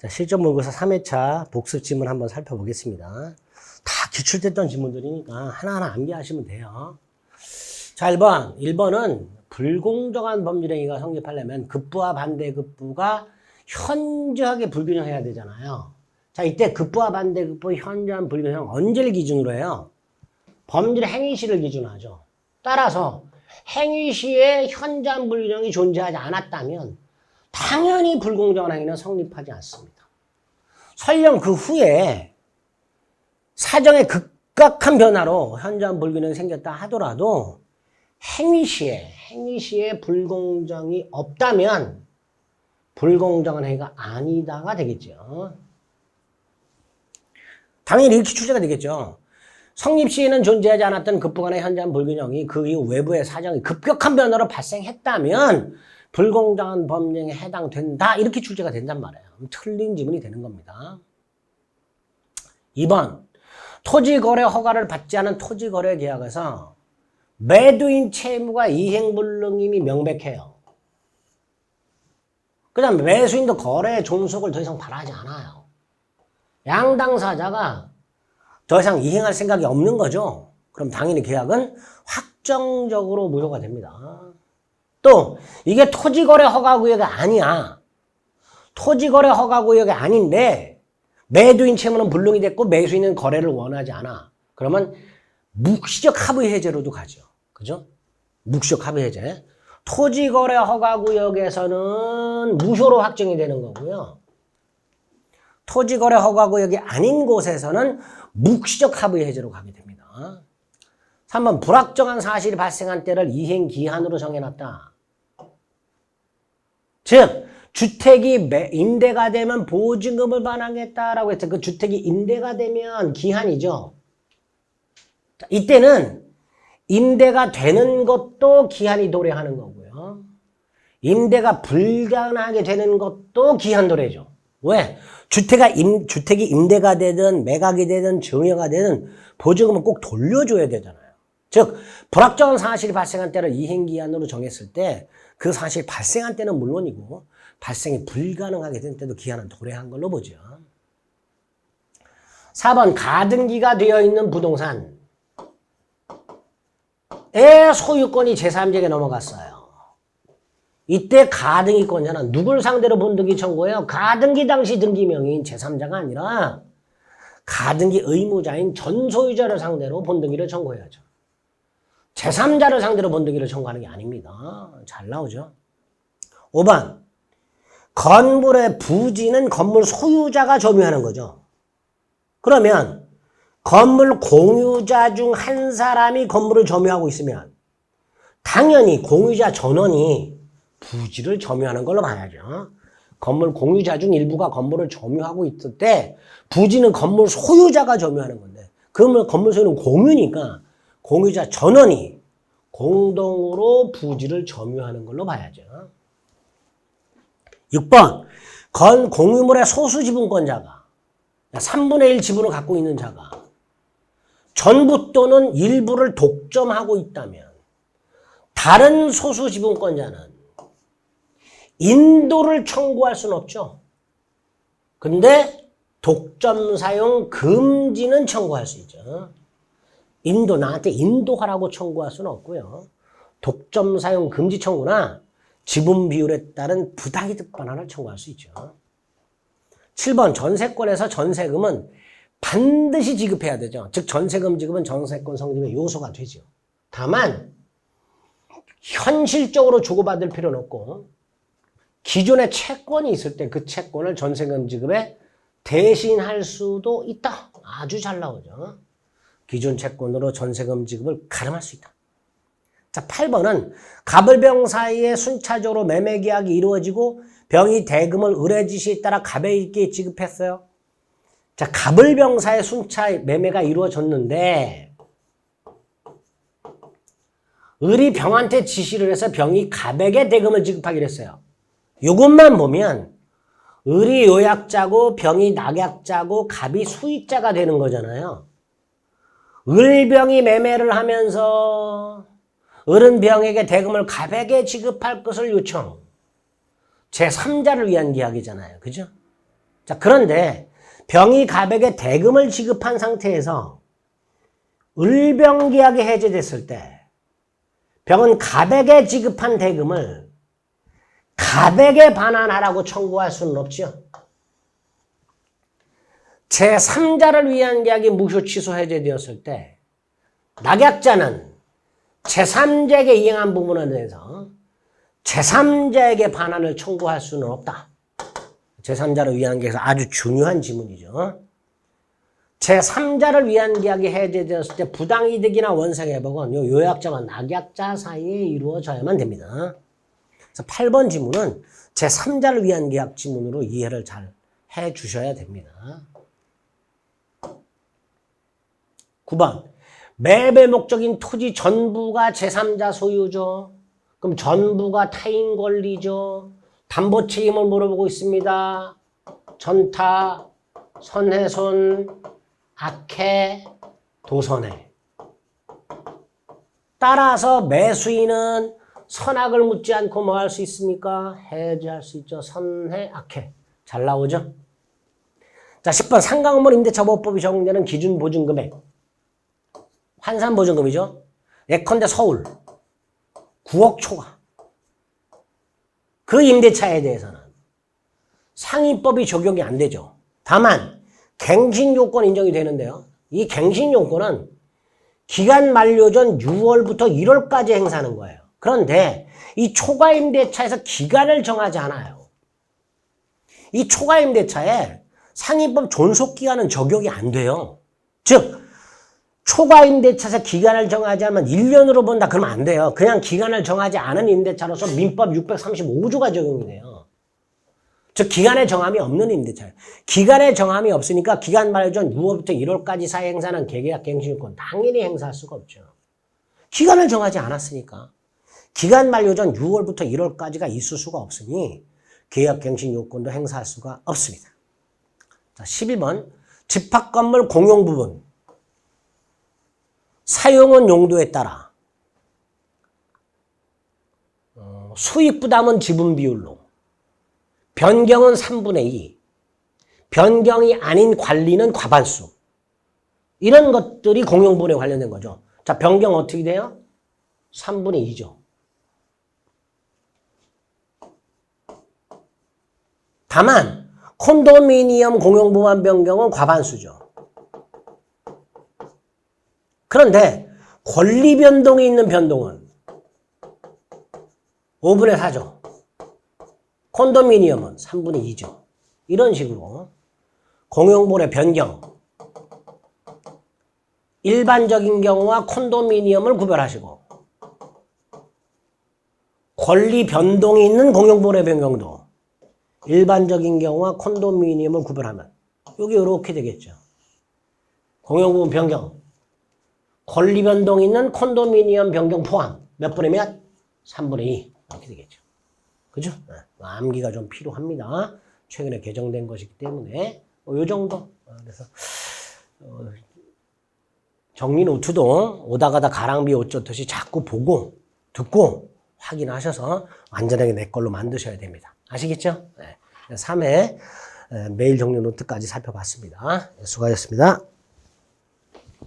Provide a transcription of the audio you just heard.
자, 실전 모의고사 3회차 복습 지문 한번 살펴보겠습니다. 다 기출됐던 지문들이니까 하나하나 암기하시면 돼요. 자, 1번은 불공정한 법률 행위가 성립하려면 급부와 반대급부가 현저하게 불균형해야 되잖아요. 자, 이때 급부와 반대급부 현저한 불균형 언제를 기준으로 해요? 법률 행위시를 기준으로 하죠. 따라서 행위시에 현저한 불균형이 존재하지 않았다면 당연히 불공정한 행위는 성립하지 않습니다. 설령 그 후에 사정의 급격한 변화로 현저한 불균형이 생겼다 하더라도 행위시에 불공정이 없다면 불공정한 행위가 아니다가 되겠죠. 당연히 이렇게 출제가 되겠죠. 성립 시에는 존재하지 않았던 급부 간의 현저한 불균형이 그 이후 외부의 사정이 급격한 변화로 발생했다면 불공정한 법령에 해당된다. 이렇게 출제가 된단 말이에요. 틀린 지문이 되는 겁니다. 2번, 토지거래 허가를 받지 않은 토지거래 계약에서 매도인 채무가 이행불능임이 명백해요. 그 다음 매수인도 거래 종속을 더 이상 바라지 않아요. 양당사자가 더 이상 이행할 생각이 없는 거죠. 그럼 당연히 계약은 확정적으로 무효가 됩니다. 또 이게 토지거래 허가구역이 아니야. 토지거래 허가구역이 아닌데 매도인 채무는 불능이 됐고 매수인은 거래를 원하지 않아. 그러면 묵시적 합의 해제로도 가죠. 그죠? 묵시적 합의 해제. 토지거래 허가구역에서는 무효로 확정이 되는 거고요. 토지거래 허가구역이 아닌 곳에서는 묵시적 합의 해제로 가게 됩니다. 3번, 불확정한 사실이 발생한 때를 이행기한으로 정해놨다. 즉 주택이 임대가 되면 보증금을 반환하겠다라고 했죠. 그 주택이 임대가 되면 기한이죠. 자, 이때는 임대가 되는 것도 기한이 도래하는 거고요. 임대가 불가능하게 되는 것도 기한 도래죠. 왜? 주택이 임대가 되든 매각이 되든 증여가 되든 보증금은 꼭 돌려줘야 되잖아요. 즉 불확정한 사실이 발생한 때를 이행기한으로 정했을 때 그 사실이 발생한 때는 물론이고 발생이 불가능하게 된 때도 기한은 도래한 걸로 보죠. 4번, 가등기가 되어 있는 부동산의 소유권이 제3자에게 넘어갔어요. 이때 가등기권자는 누굴 상대로 본등기 청구해요? 가등기 당시 등기명의인 제3자가 아니라 가등기 의무자인 전소유자를 상대로 본등기를 청구해야죠. 제3자를 상대로 본등기를 청구하는 게 아닙니다. 잘 나오죠. 5번, 건물의 부지는 건물 소유자가 점유하는 거죠. 그러면 건물 공유자 중 한 사람이 건물을 점유하고 있으면 당연히 공유자 전원이 부지를 점유하는 걸로 봐야죠. 건물 공유자 중 일부가 건물을 점유하고 있을 때 부지는 건물 소유자가 점유하는 건데 건물 소유는 공유니까 공유자 전원이 공동으로 부지를 점유하는 걸로 봐야죠. 6번, 공유물의 소수 지분권자가 3분의 1 지분을 갖고 있는 자가 전부 또는 일부를 독점하고 있다면 다른 소수 지분권자는 인도를 청구할 수는 없죠. 근데 독점 사용 금지는 청구할 수 있죠. 나한테 인도하라고 청구할 수는 없고요. 독점 사용 금지 청구나 지분 비율에 따른 부당이득 반환을 청구할 수 있죠. 7번, 전세권에서 전세금은 반드시 지급해야 되죠. 즉 전세금 지급은 전세권 성립의 요소가 되죠. 다만 현실적으로 주고받을 필요는 없고 기존에 채권이 있을 때 그 채권을 전세금 지급에 대신할 수도 있다. 아주 잘 나오죠. 기존 채권으로 전세금 지급을 가름할 수 있다. 자, 8번은 갑을병 사이에 순차적으로 매매 계약이 이루어지고 병이 대금을 의뢰 지시에 따라 갑에게 지급했어요. 자, 갑을병 사이에 순차 매매가 이루어졌는데 을이 병한테 지시를 해서 병이 갑에게 대금을 지급하기로 했어요. 이것만 보면 을이 요약자고 병이 낙약자고 갑이 수익자가 되는 거잖아요. 을병이 매매를 하면서 을은 병에게 대금을 갑에게 지급할 것을 요청. 제3자를 위한 계약이잖아요. 그죠? 자, 그런데 병이 갑에게 대금을 지급한 상태에서 을병계약이 해제됐을 때 병은 갑에게 지급한 대금을 갑에게 반환하라고 청구할 수는 없죠. 제3자를 위한 계약이 무효 취소 해제되었을 때 낙약자는 제3자에게 이행한 부분에 대해서 제3자에게 반환을 청구할 수는 없다. 제3자를 위한 계약에서 아주 중요한 지문이죠. 제3자를 위한 계약이 해제되었을 때 부당이득이나 원상회복은 요약자와 낙약자 사이에 이루어져야만 됩니다. 그래서 8번 지문은 제3자를 위한 계약 지문으로 이해를 잘 해주셔야 됩니다. 9번 매매 목적인 토지 전부가 제3자 소유죠. 그럼 전부가 타인 권리죠. 담보 책임을 물어보고 있습니다. 전타, 선해손, 악해, 도선해. 따라서 매수인은 선악을 묻지 않고 뭐 할 수 있습니까? 해제할 수 있죠. 선해, 악해. 잘 나오죠? 자, 10번 상가건물 임대차보호법이 적용되는 기준 보증금액. 환산보증금이죠. 예컨대 서울 9억 초과. 그 임대차에 대해서는 상위법이 적용이 안 되죠. 다만 갱신요건 인정이 되는데요. 이 갱신요건은 기간 만료 전 6월부터 1월까지 행사하는 거예요. 그런데 이 초과임대차에서 기간을 정하지 않아요. 이 초과임대차에 상위법 존속기간은 적용이 안 돼요. 즉 초과임대차에서 기간을 정하지 않으면 1년으로 본다 그러면 안 돼요. 그냥 기간을 정하지 않은 임대차로서 민법 635조가 적용이 돼요. 즉 기간의 정함이 없는 임대차예요. 기간의 정함이 없으니까 기간 만료 전 6월부터 1월까지 사이 행사는 계약 갱신요건 당연히 행사할 수가 없죠. 기간을 정하지 않았으니까. 기간 만료 전 6월부터 1월까지가 있을 수가 없으니 계약 갱신 요건도 행사할 수가 없습니다. 자, 11번 집합건물 공용 부분 사용은 용도에 따라 수익 부담은 지분 비율로 변경은 3분의 2 변경이 아닌 관리는 과반수 이런 것들이 공용 부분에 관련된 거죠. 자, 변경 어떻게 돼요? 3분의 2죠. 다만 콘도미니엄 공용부만 변경은 과반수죠. 그런데 권리 변동이 있는 변동은 5분의 4죠. 콘도미니엄은 3분의 2죠. 이런 식으로 공용부의 변경 일반적인 경우와 콘도미니엄을 구별하시고 권리 변동이 있는 공용부의 변경도 일반적인 경우와 콘도미니엄을 구별하면 여기 이렇게 되겠죠. 공용부분 변경 권리 변동이 있는 콘도미니엄 변경 포함 몇 분의 몇? 3분의 2 이렇게 되겠죠. 그죠? 암기가 좀 필요합니다. 최근에 개정된 것이기 때문에 요 정도. 그래서 정리 노트도 오다 가다 가랑비 옷 젖듯이 자꾸 보고 듣고 확인하셔서 완전하게 내 걸로 만드셔야 됩니다. 아시겠죠? 네. 3회 매일 정리 노트까지 살펴봤습니다. 수고하셨습니다.